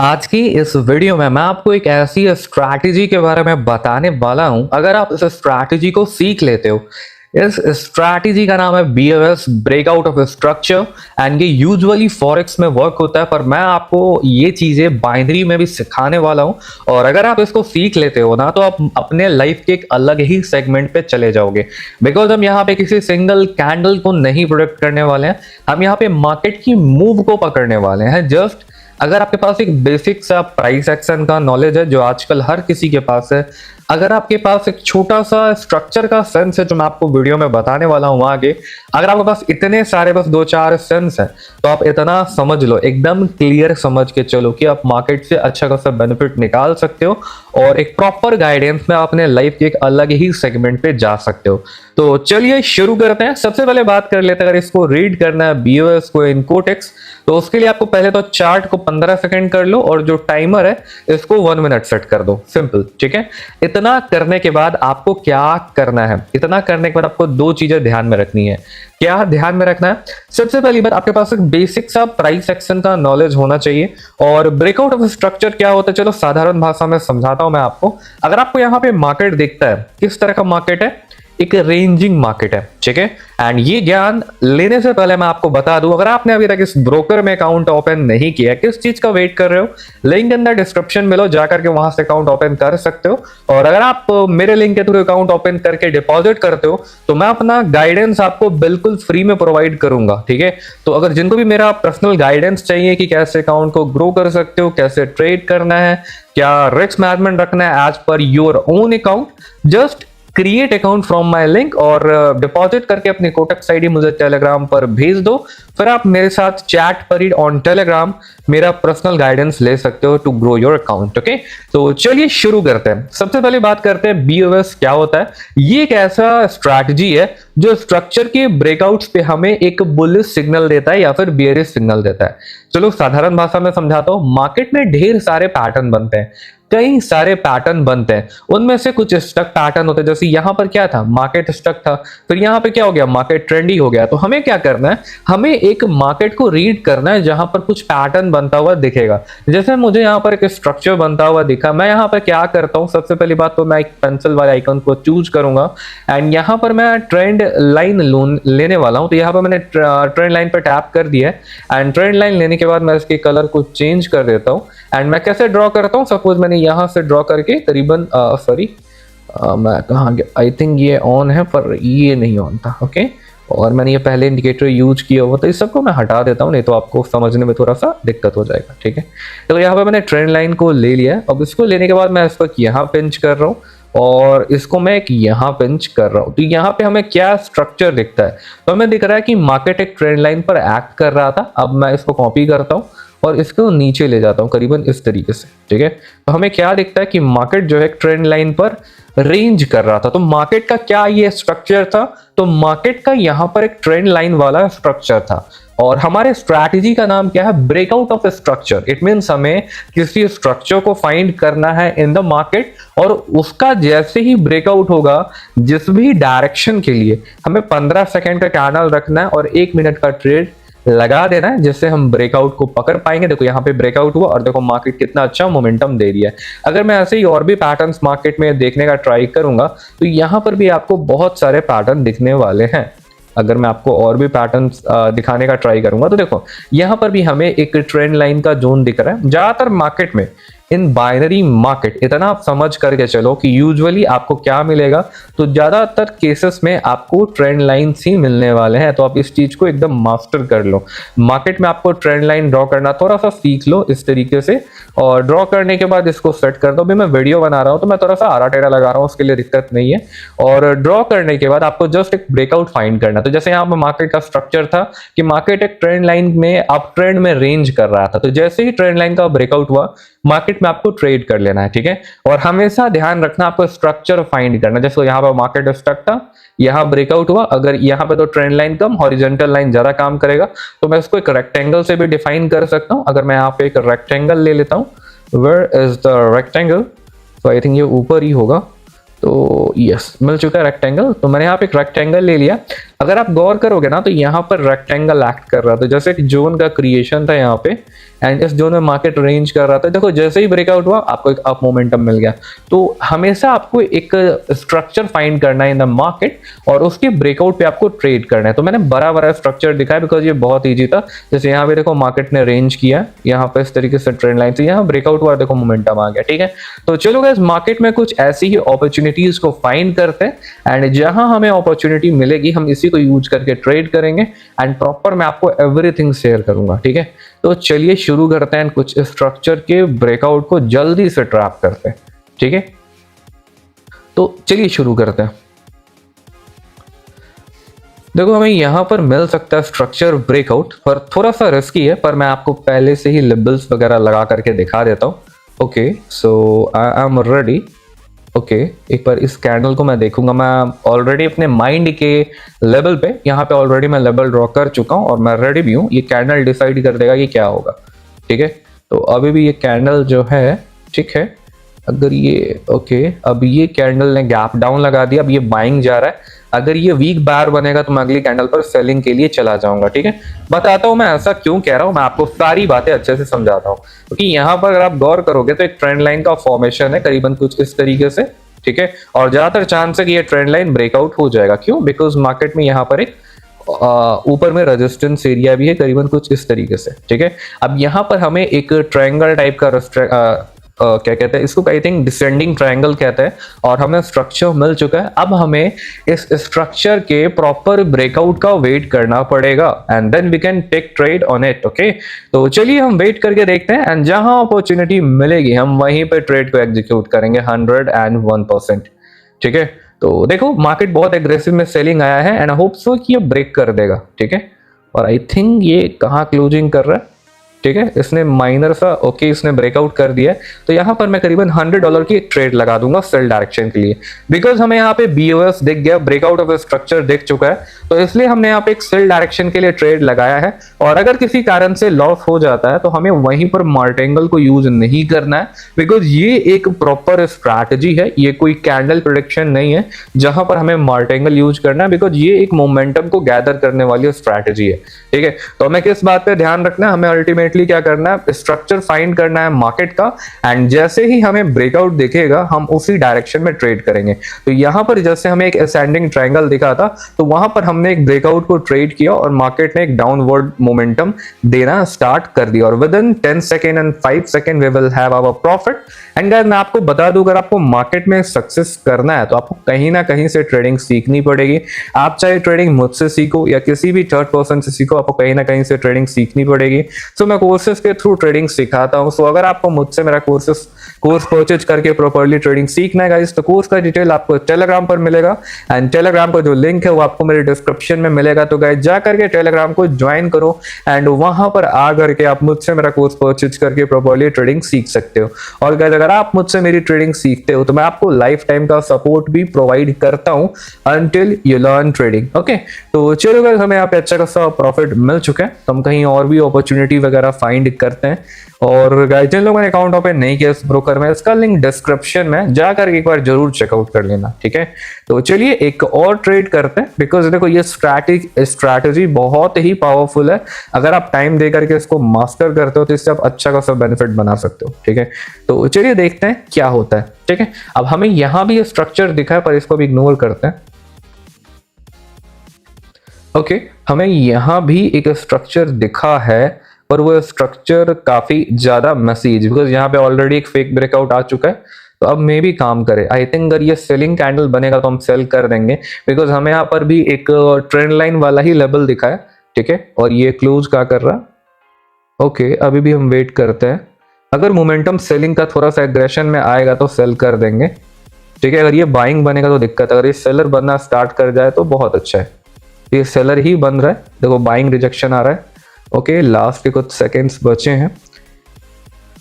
आज की इस वीडियो में मैं आपको एक ऐसी स्ट्रैटेजी के बारे में बताने वाला हूं। अगर आप इस स्ट्रैटेजी को सीख लेते हो, इस स्ट्रैटेजी का नाम है BOS, breakout of structure. And ये यूजुअली फॉरेक्स में वर्क होता है, पर मैं आपको ये चीजें बाइनरी में भी सिखाने वाला हूं। और अगर आप इसको सीख लेते हो ना, तो आप अपने लाइफ के एक अलग ही सेगमेंट पे चले जाओगे। बिकॉज हम यहाँ पे किसी सिंगल कैंडल को नहीं प्रोडिक्ट करने वाले हैं, हम यहाँ पे मार्केट की मूव को पकड़ने वाले हैं। जस्ट अगर आपके पास एक बेसिक सा प्राइस एक्शन का नॉलेज है, जो आजकल हर किसी के पास है, अगर आपके पास एक छोटा सा स्ट्रक्चर का सेंस है, जो मैं आपको वीडियो में बताने वाला हूं आगे, अगर आपके पास इतने सारे बस दो चार सेंस है, तो आप इतना समझ लो, एकदम क्लियर समझ के चलो कि आप मार्केट से अच्छा खासा बेनिफिट निकाल सकते हो और एक प्रॉपर गाइडेंस में अपने लाइफ के एक अलग ही सेगमेंट पे जा सकते हो। तो चलिए शुरू करते हैं। सबसे पहले बात कर लेते हैं, अगर इसको रीड करना है BOS को इन कोटेक्स, तो उसके लिए आपको पहले तो चार्ट को 15 सेकंड कर लो और जो टाइमर है इसको 1 मिनट सेट कर दो। सिंपल, ठीक है। इतना करने के बाद आपको क्या करना है, इतना करने के बाद आपको दो चीजें ध्यान में रखनी है। क्या ध्यान में रखना है? सबसे पहली बात, आपके पास एक बेसिक सा प्राइस एक्शन का नॉलेज होना चाहिए। और ब्रेकआउट ऑफ स्ट्रक्चर क्या होता है, चलो साधारण भाषा में समझाता हूं मैं आपको। अगर आपको यहाँ पे मार्केट दिखता है, किस तरह का मार्केट है? एक रेंजिंग मार्केट है, ठीक है। एंड ये ज्ञान लेने से पहले मैं आपको बता दूं, अगर आपने अभी तक इस ब्रोकर में अकाउंट ओपन नहीं किया, किस चीज का वेट कर रहे हो? लिंक अंदर डिस्क्रिप्शन में लो, जाकर के वहां से अकाउंट ओपन कर सकते हो। और अगर आप मेरे लिंक के थ्रू अकाउंट ओपन करके डिपॉजिट करते हो, तो मैं अपना गाइडेंस आपको बिल्कुल फ्री में प्रोवाइड करूंगा, ठीक है। तो अगर जिनको भी मेरा पर्सनल गाइडेंस चाहिए कि कैसे अकाउंट को ग्रो कर सकते हो, कैसे ट्रेड करना है, क्या रिस्क मैनेजमेंट रखना है as per your own account, just create account from my link और डिपॉजिट करके अपनी कोटक आईडी मुझे टेलीग्राम पर भेज दो। फिर आप मेरे साथ चैट पर ही ऑन टेलीग्राम मेरा पर्सनल गाइडेंस ले सकते हो to grow your account, okay. तो चलिए शुरू करते हैं। सबसे पहले बात करते हैं BOS क्या होता है। ये एक ऐसा स्ट्रैटेजी है जो स्ट्रक्चर के ब्रेकआउट्स पे हमें एक बुलिश सिग्नल देता है या फिर बेयरिश सिग्नल देता है। चलो साधारण भाषा में समझाता हूं। मार्केट में ढेर सारे पैटर्न बनते हैं, कई सारे पैटर्न बनते हैं। उनमें से कुछ स्टक पैटर्न होते हैं, जैसे यहां पर क्या था, मार्केट स्टक था, फिर यहां पे क्या हो गया, मार्केट ट्रेंडी हो गया। तो हमें क्या करना है, हमें एक मार्केट को रीड करना है जहां पर कुछ पैटर्न बनता हुआ दिखेगा। जैसे मुझे यहां पर एक स्ट्रक्चर बनता हुआ दिखा, मैं यहां पर क्या करता हूं, सबसे पहली बात तो मैं एक पेंसिल वाले आइकन को चूज करूंगा एंड यहां पर मैं ट्रेंड लाइन लेने वाला हूं। तो यहां पर मैंने ट्रेंड लाइन पर टैप कर दिया है एंड ट्रेंड लाइन लेने के बाद मैं इसके कलर को चेंज कर देता हूं। एंड मैं कैसे ड्रॉ करता हूं, सपोज मैंने यहां से ड्रॉ करके करीबन मैं कहाँ गया, आई थिंक ये ऑन है पर ये नहीं ऑन था, ओके। और मैंने ये पहले इंडिकेटर यूज किया हुआ, तो इस सबको मैं हटा देता हूँ, नहीं तो आपको समझने में थोड़ा सा दिक्कत हो जाएगा, ठीक है। तो यहाँ पे मैंने ट्रेंड लाइन को ले लिया है। अब इसको लेने के बाद मैं इसको यहाँ पिंच कर रहा हूँ और इसको मैं एक यहाँ पिंच कर रहा हूँ। तो यहाँ पे हमें क्या स्ट्रक्चर दिखता है, तो हमें दिख रहा है कि मार्केट एक ट्रेंड लाइन पर एक्ट कर रहा था। अब मैं इसको कॉपी करता हूँ और इसको नीचे ले जाता हूं करीबन इस तरीके से, ठीक है। तो हमें क्या दिखता है कि मार्केट जो है ट्रेंड लाइन पर रेंज कर रहा था। तो मार्केट का क्या ये स्ट्रक्चर था, तो मार्केट का यहां पर एक ट्रेंड लाइन वाला स्ट्रक्चर था। और हमारे स्ट्रैटेजी का नाम क्या है, breakout of structure. It means हमें किसी स्ट्रक्चर को फाइंड करना है इन द मार्केट, और उसका जैसे ही ब्रेकआउट होगा, जिस भी डायरेक्शन के लिए, हमें 15 सेकंड का कैंडल रखना है और 1 मिनट का ट्रेड लगा देना है, जिससे हम ब्रेकआउट को पकड़ पाएंगे। देखो यहाँ पे ब्रेकआउट हुआ और देखो मार्केट कितना अच्छा मोमेंटम दे रही है। अगर मैं ऐसे ही और भी पैटर्न्स मार्केट में देखने का ट्राई करूंगा, तो यहाँ पर भी आपको बहुत सारे पैटर्न दिखने वाले हैं। अगर मैं आपको और भी पैटर्न्स दिखाने का ट्राई करूंगा, तो देखो यहाँ पर भी हमें एक ट्रेंड लाइन का जोन दिख रहा है। ज्यादातर मार्केट में, इन बाइनरी मार्केट, इतना आप समझ करके चलो कि यूजुअली आपको क्या मिलेगा, तो ज्यादातर केसेस में आपको ट्रेंड लाइन्स ही मिलने वाले हैं। तो आप इस चीज को एकदम मास्टर कर लो। मार्केट में आपको ट्रेंड लाइन ड्रॉ करना थोड़ा सा सीख लो इस तरीके से, और ड्रॉ करने के बाद इसको सेट कर दो। अभी मैं वीडियो बना रहा हूं तो मैं थोड़ा सा आरा टेढ़ा लगा रहा हूं, उसके लिए दिक्कत नहीं है। और ड्रॉ करने के बाद आपको जस्ट एक ब्रेकआउट फाइंड करना। तो जैसे यहाँ पर मार्केट का स्ट्रक्चर था कि मार्केट एक ट्रेंड लाइन में अप ट्रेंड में रेंज कर रहा था, तो जैसे ही ट्रेंड लाइन का ब्रेकआउट हुआ, मार्केट में आपको ट्रेड कर लेना है, ठीक है। और हमेशा ध्यान रखना, आपको स्ट्रक्चर फाइंड करना। जैसे यहाँ पर मार्केट स्टक था, यहाँ ब्रेकआउट हुआ, अगर यहाँ पे तो ट्रेंड लाइन कम, हॉरिजॉन्टल लाइन ज्यादा काम करेगा, तो मैं इसको एक रेक्टेंगल से भी डिफाइन कर सकता हूँ। अगर मैं यहाँ पे एक रेक्टेंगल ले लेता हूँ, वेयर इज द रेक्टेंगल, तो आई थिंक ये ऊपर ही होगा। तो यस, मिल चुका है रेक्टेंगल। तो मैंने यहाँ पे एक रेक्टेंगल ले लिया। अगर आप गौर करोगे ना तो यहाँ पर रेक्टेंगल एक्ट कर रहा था, जैसे एक जोन का क्रिएशन था यहाँ पे, एंड इस जोन में मार्केट रेंज कर रहा था। देखो जैसे ही ब्रेकआउट हुआ आपको एक अप मोमेंटम मिल गया। तो हमेशा आपको एक स्ट्रक्चर फाइंड करना है इन द मार्केट और उसके ब्रेकआउट पे आपको ट्रेड करना है। तो मैंने बड़ा बड़ा स्ट्रक्चर दिखाया बिकॉज ये बहुत ईजी था। जैसे यहाँ पे देखो मार्केट ने रेंज किया, यहाँ पे इस तरीके से ट्रेंड लाइन से यहाँ ब्रेकआउट हुआ, देखो मोमेंटम आ गया। ठीक है, तो चलो गाइस मार्केट में कुछ ऐसी ही अपॉर्चुनिटीज को फाइंड करते हैं एंड जहां हमें अपॉर्चुनिटी मिलेगी हम इसी को यूज करके ट्रेड करेंगे एंड प्रॉपर मैं आपको एवरीथिंग शेयर करूंगा। ठीक है, तो चलिए शुरू करते हैं, कुछ स्ट्रक्चर के ब्रेकआउट को जल्दी से ट्रैप करते हैं। ठीक है, तो चलिए शुरू करते हैं। देखो हमें यहां पर मिल सकता है स्ट्रक्चर ब्रेकआउट, पर थोड़ा सा रिस्की है, पर मैं आपको पहले से ही लेबल्स वगैरह लगा करके दिखा देता हूं। Okay, so I am ready. Okay, एक बार इस कैंडल को मैं देखूंगा। मैं ऑलरेडी अपने माइंड के लेवल पे यहाँ पे ऑलरेडी मैं लेवल ड्रॉ कर चुका हूँ और मैं रेडी भी हूँ। ये कैंडल डिसाइड कर देगा कि क्या होगा। ठीक है, तो अभी भी ये कैंडल जो है, ठीक है, अगर ये ओके, अब ये कैंडल ने गैप डाउन लगा दिया, अब ये बाइंग जा रहा है। अगर ये वीक बार बनेगा तो मैं अगली कैंडल पर सेलिंग के लिए चला जाऊंगा। ठीक है, बताता हूं मैं ऐसा क्यों कह रहा हूं, मैं आपको सारी बातें अच्छे से समझाता हूं। क्योंकि यहाँ पर अगर आप गौर करोगे तो एक ट्रेंड लाइन का फॉर्मेशन है करीबन कुछ इस तरीके से। ठीक है, और ज्यादातर चांस है कि ये ट्रेंड लाइन ब्रेकआउट हो जाएगा। क्यों? बिकॉज मार्केट में यहाँ पर एक ऊपर में रेजिस्टेंस एरिया भी है करीबन कुछ इस तरीके से। ठीक है, अब यहाँ पर हमें एक ट्रायंगल टाइप का क्या कहते हैं इसको, आई थिंक डिसेंडिंग ट्रायंगल कहते हैं, और हमें स्ट्रक्चर मिल चुका है। अब हमें इस स्ट्रक्चर के प्रॉपर ब्रेकआउट का वेट करना पड़ेगा and then we can take trade on it. Okay, तो चलिए हम वेट करके देखते हैं एंड जहां अपॉर्चुनिटी मिलेगी हम वहीं पे ट्रेड को एग्जीक्यूट करेंगे 101%। ठीक है, तो देखो मार्केट बहुत एग्रेसिव में सेलिंग आया है एंड आई होप सो कि ये ब्रेक कर देगा। ठीक है, और आई थिंक ये कहाँ क्लोजिंग कर रहा है। ठीक है, इसने माइनर सा ओके इसने ब्रेकआउट कर दिया। तो यहाँ पर मैं करीबन $100 की ट्रेड लगा दूंगा सेल डायरेक्शन के लिए, बिकॉज हमें यहाँ पे बीओएस दिख गया, ब्रेकआउट ऑफ स्ट्रक्चर दिख चुका है, तो इसलिए हमने यहाँ पे एक सेल डायरेक्शन के लिए ट्रेड लगाया है। और अगर किसी कारण से लॉस हो जाता है तो हमें वहीं पर मार्टेंगल को यूज नहीं करना है, बिकॉज ये एक प्रॉपर स्ट्रैटेजी है, ये कोई कैंडल प्रेडिक्शन नहीं है जहां पर हमें मार्टेंगल यूज करना है, बिकॉज ये एक मोमेंटम को गैदर करने वाली स्ट्रैटेजी है। ठीक है, तो हमें किस बात पे ध्यान रखना है, हमें अल्टीमेटली क्या करना है, स्ट्रक्चर फाइंड करना है मार्केट का एंड जैसे ही हमें ब्रेकआउट दिखेगा हम उसी डायरेक्शन में ट्रेड करेंगे। तो यहां पर जैसे हमें एक असेंडिंग ट्रायंगल दिखा था तो वहां पर हमने एक ब्रेकआउट को ट्रेड किया और मार्केट ने एक डाउनवर्ड मोमेंटम देना स्टार्ट कर दिया और within 10 second and 5 second we will have our profit. And guys मैं आपको बता दूं, अगर आपको मार्केट में सक्सेस करना है तो आपको कहीं ना कहीं से ट्रेडिंग सीखनी पड़ेगी। आप चाहे ट्रेडिंग मुझसे सीखो या किसी भी थर्ड पर्सन से सीखो, आपको कहीं ना कहीं से ट्रेडिंग सीखनी पड़ेगी। सो मैं कोर्सेज के थ्रू ट्रेडिंग सिखाता हूं। सो अगर आपको मुझसे मेरा कोर्स परचेज करके प्रॉपर्ली ट्रेडिंग सीखना है गाइस, तो कोर्स का डिटेल आपको टेलीग्राम पर मिलेगा एंड टेलीग्राम का जो लिंक है वो आपको मेरे डिस्क्रिप्शन में मिलेगा। तो गाइस जा करके टेलीग्राम को ज्वाइन करो एंड वहां पर आ करके आप मुझसे मेरा कोर्स परचेज करके प्रॉपर्ली ट्रेडिंग सीख सकते हो। और गाइस अगर आप मुझसे मेरी ट्रेडिंग सीखते हो तो मैं आपको लाइफ टाइम का सपोर्ट भी प्रोवाइड करता हूं until you learn trading. Okay, तो चलो गाइस हमें यहाँ पे अच्छा खासा प्रॉफिट मिल चुका है, तो हम कहीं और भी अपॉर्चुनिटी वगैरह फाइंड करते हैं। और गाइस जिन लोगों ने अकाउंट ओपन नहीं किया इस ब्रोकर में, इसका लिंक डिस्क्रिप्शन में जाकर एक बार जरूर चेकआउट कर लेना। ठीक है, तो चलिए एक और ट्रेड करते हैं, बिकॉज देखो ये स्ट्रैटेजी बहुत ही पावरफुल है। अगर आप टाइम दे करके इसको मास्टर करते हो तो इससे आप अच्छा खासा बेनिफिट बना सकते हो। ठीक है, तो चलिए देखते हैं क्या होता है। ठीक है, अब हमें यहां भी स्ट्रक्चर दिखा है पर इसको भी इग्नोर करते हैं। ओके, हमें यहां भी एक स्ट्रक्चर दिखा है पर वो स्ट्रक्चर काफी ज्यादा मैसीज, बिकॉज यहाँ पे ऑलरेडी एक फेक ब्रेकआउट आ चुका है। तो अब मे भी काम करे। आई थिंक अगर ये सेलिंग कैंडल बनेगा तो हम सेल कर देंगे, बिकॉज हमें यहाँ पर भी एक ट्रेंड लाइन वाला ही लेवल दिखा है। ठीक है, और ये क्लोज क्या कर रहा है। ओके, अभी भी हम वेट करते हैं, अगर मोमेंटम सेलिंग का थोड़ा सा एग्रेशन में आएगा तो सेल कर देंगे। ठीक है, अगर ये बाइंग बनेगा तो दिक्कत है, अगर ये सेलर बनना स्टार्ट कर जाए तो बहुत अच्छा है। ये सेलर ही बन रहा है, देखो बाइंग रिजेक्शन आ रहा है। ओके, लास्ट के कुछ सेकेंड्स बचे हैं,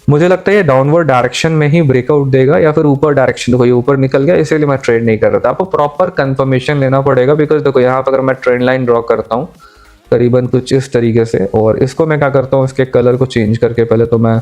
मुझे लगता है ये डाउनवर्ड डायरेक्शन में ही ब्रेकआउट देगा या फिर ऊपर डायरेक्शन। देखो ये ऊपर निकल गया, इसीलिए मैं ट्रेड नहीं कर रहा था। आपको प्रॉपर कंफर्मेशन लेना पड़ेगा, बिकॉज देखो यहाँ पर अगर मैं ट्रेंड लाइन ड्रॉ करता हूँ करीबन कुछ इस तरीके से, और इसको मैं क्या करता हूँ, इसके कलर को चेंज करके पहले तो मैं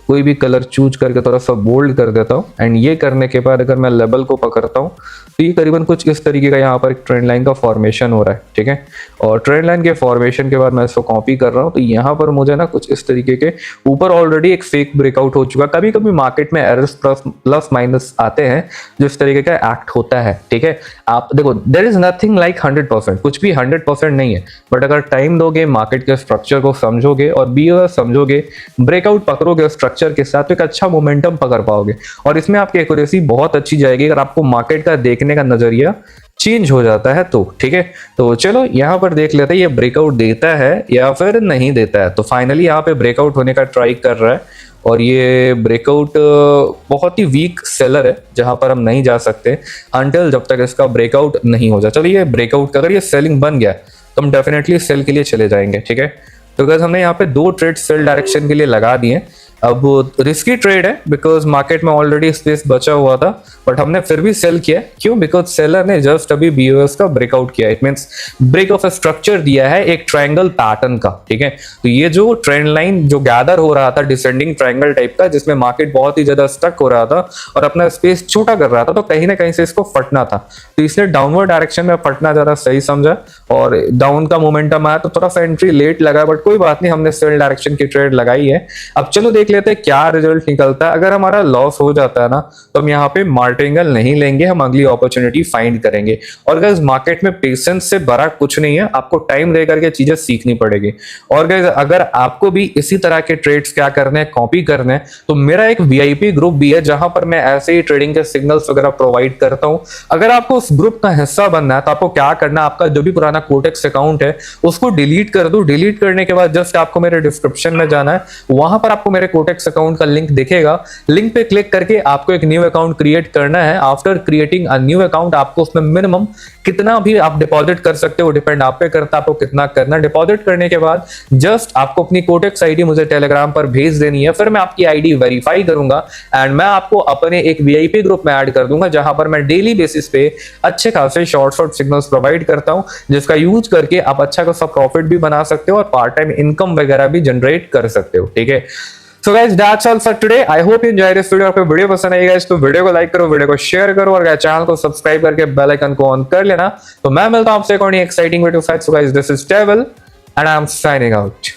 कोई भी कलर चूज करके थोड़ा सा बोल्ड कर देता हूँ। एंड ये करने के बाद अगर मैं लेवल को पकड़ता हूँ तो ये करीबन कुछ इस तरीके का यहाँ पर एक ट्रेंड लाइन का फॉर्मेशन हो रहा है, ठीक है। और ट्रेंड लाइन के फॉर्मेशन के बाद मैं इसको कॉपी कर रहा हूँ, तो यहाँ पर मुझे ना कुछ इस तरीके के ऊपर ऑलरेडी एक फेक ब्रेकआउट हो चुका। कभी कभी मार्केट में एरर्स प्लस माइनस आते हैं जो इस तरीके का एक्ट होता है, ठीक है। आप देखो, देयर इज नथिंग लाइक 100%, कुछ भी 100% नहीं है, बट अगर टाइम दोगे, मार्केट के स्ट्रक्चर को समझोगे और बीओएस समझोगे, ब्रेकआउट पकड़ोगे स्ट्रक्चर के साथ, तो एक अच्छा मोमेंटम पकड़ पाओगे और इसमें आपकी एक्यूरेसी बहुत अच्छी जाएगी अगर आपको मार्केट का देखने का नजरिया चेंज हो जाता है तो, ठीक है। तो चलो यहाँ पर देख लेते हैं ये ब्रेकआउट देता है या फिर नहीं देता है। तो फाइनली यहाँ पे ब्रेकआउट होने का ट्राई कर रहा है और ये ब्रेकआउट बहुत ही वीक सेलर है जहां पर हम नहीं जा सकते अनटिल जब तक इसका ब्रेकआउट नहीं हो जाए। चलिए ये ब्रेकआउट अगर ये सेलिंग बन गया तो हम डेफिनेटली सेल के लिए चले जाएंगे, ठीक है। तो गाइस हमने यहाँ पे 2 ट्रेड सेल डायरेक्शन के लिए लगा दिए। अब रिस्की ट्रेड है बिकॉज मार्केट में ऑलरेडी स्पेस बचा हुआ था, बट हमने फिर भी सेल किया। क्यों? बिकॉज सेलर ने जस्ट अभी बीओएस का ब्रेकआउट किया, it means break of structure दिया है एक ट्रायंगल पैटर्न का, ठीक है। तो ये जो ट्रेंड लाइन जो गैदर हो रहा था डिसेंडिंग ट्रायंगल टाइप का, जिसमें मार्केट बहुत ही ज्यादा स्टक हो रहा था और अपना स्पेस छोटा कर रहा था, तो कहीं ना कहीं से इसको फटना था। तो इसने डाउनवर्ड डायरेक्शन में फटना ज्यादा सही समझा और डाउन का मोमेंटम आया तो थोड़ा सा एंट्री लेट लगा, बट कोई बात नहीं, हमने सेल डायरेक्शन की ट्रेड लगाई है। अब चलो देख लेते हैं क्या रिजल्ट निकलता है। अगर हमारा लॉस हो जाता है ना तो हम यहाँ पे मार्टिंगल नहीं लेंगे, हम अगली अपॉर्चुनिटी फाइंड करेंगे। और गाइस मार्केट में पेशेंस से बड़ा कुछ नहीं है, आपको टाइम दे करके चीजें सीखनी पड़ेगी। और गाइस अगर आपको भी इसी तरह के ट्रेड्स क्या करने हैं, कॉपी करने हैं, तो मेरा एक वीआईपी ग्रुप भी है जहां पर मैं ऐसे ही ट्रेडिंग के सिग्नल्स वगैरह प्रोवाइड करता हूं। अगर आपको उस ग्रुप का हिस्सा बनना है तो आपको क्या करना है, आपका जो भी पुराना कोटेक्स अकाउंट है उसको डिलीट कर दो। डिलीट करने के बाद जस्ट आपको मेरे डिस्क्रिप्शन में जाना है, वहां पर आपको मेरे कोटेक्स अकाउंट का लिंक दिखेगा। लिंक पे क्लिक करके आपको एक न्यू अकाउंट क्रिएट करना है। After creating a new account आपको उसमें मिनिमम कितना भी आप डिपॉजिट कर सकते हो, डिपेंड आप पे करता है आपको कितना करना। डिपॉजिट करने के बाद जस्ट आपको अपनी कोटेक्स आईडी मुझे टेलीग्राम पर भेज देनी है, फिर मैं आपकी आईडी वेरीफाई करूंगा एंड मैं आपको अपने एक वीआईपी ग्रुप में ऐड कर दूंगा जहां पर मैं डेली बेसिस पे अच्छे खासे शॉर्ट सिग्नल्स प्रोवाइड करता हूं, जिसका यूज करके आप अच्छा खासा प्रॉफिट भी बना सकते हो और पार्ट टाइम इनकम वगैरह भी जनरेट कर सकते हो, ठीक है। So guys, that's all for today. I hope you enjoyed this video. आपको वीडियो पसंद आई गाइस तो वीडियो को लाइक करो, वीडियो को शेयर करो और चैनल को सब्सक्राइब करके बेल आइकन को ऑन कर लेना। तो मैं मिलता हूं आपसे एक और exciting video. So guys, this is Devil and I'm signing out.